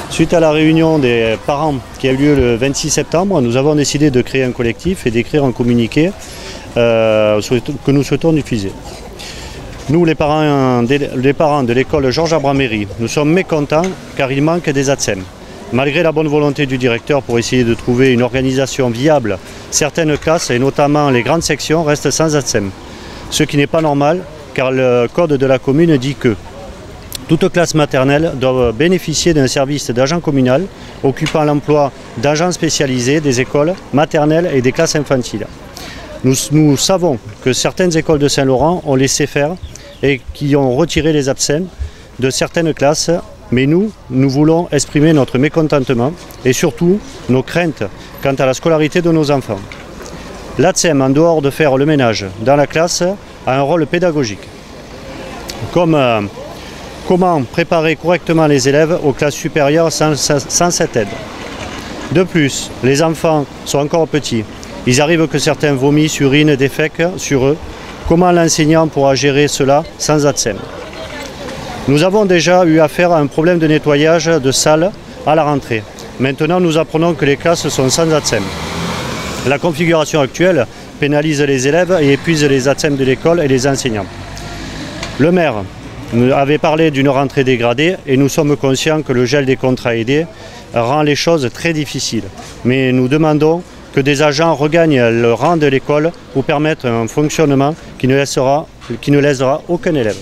Suite à la réunion des parents qui a eu lieu le 26 septembre, nous avons décidé de créer un collectif et d'écrire un communiqué que nous souhaitons diffuser. Nous, les parents de l'école Georges Abraméry, nous sommes mécontents car il manque des ATSEM. Malgré la bonne volonté du directeur pour essayer de trouver une organisation viable, certaines classes, et notamment les grandes sections, restent sans ATSEM. Ce qui n'est pas normal car le code de la commune dit que toute classe maternelle doit bénéficier d'un service d'agent communal occupant l'emploi d'agents spécialisés des écoles maternelles et des classes infantiles. Nous savons que certaines écoles de Saint-Laurent ont laissé faire et qui ont retiré les ATSEM de certaines classes, mais nous voulons exprimer notre mécontentement et surtout nos craintes quant à la scolarité de nos enfants. L'ATSEM, en dehors de faire le ménage dans la classe, a un rôle pédagogique. Comment préparer correctement les élèves aux classes supérieures sans cette aide. De plus, les enfants sont encore petits. Il arrive que certains vomissent, urinent, défèquent sur eux. Comment l'enseignant pourra gérer cela sans ATSEM? Nous avons déjà eu affaire à un problème de nettoyage de salles à la rentrée. Maintenant, nous apprenons que les classes sont sans ATSEM. La configuration actuelle pénalise les élèves et épuise les ATSEM de l'école et les enseignants. Le maire avait parlé d'une rentrée dégradée et nous sommes conscients que le gel des contrats aidés rend les choses très difficiles. Mais nous demandons que des agents regagnent le rang de l'école pour permettre un fonctionnement qui ne lésera aucun élève.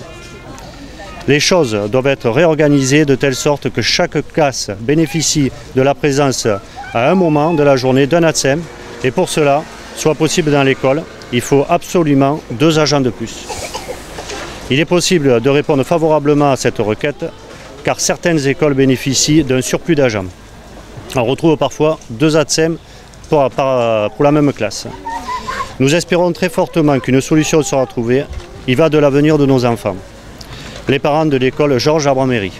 Les choses doivent être réorganisées de telle sorte que chaque classe bénéficie de la présence à un moment de la journée d'un ATSEM et pour cela, soit possible dans l'école, il faut absolument 2 agents de plus. Il est possible de répondre favorablement à cette requête car certaines écoles bénéficient d'un surplus d'agents. On retrouve parfois 2 ATSEM pour la même classe. Nous espérons très fortement qu'une solution sera trouvée. Il va de l'avenir de nos enfants. Les parents de l'école Georges Abraméry.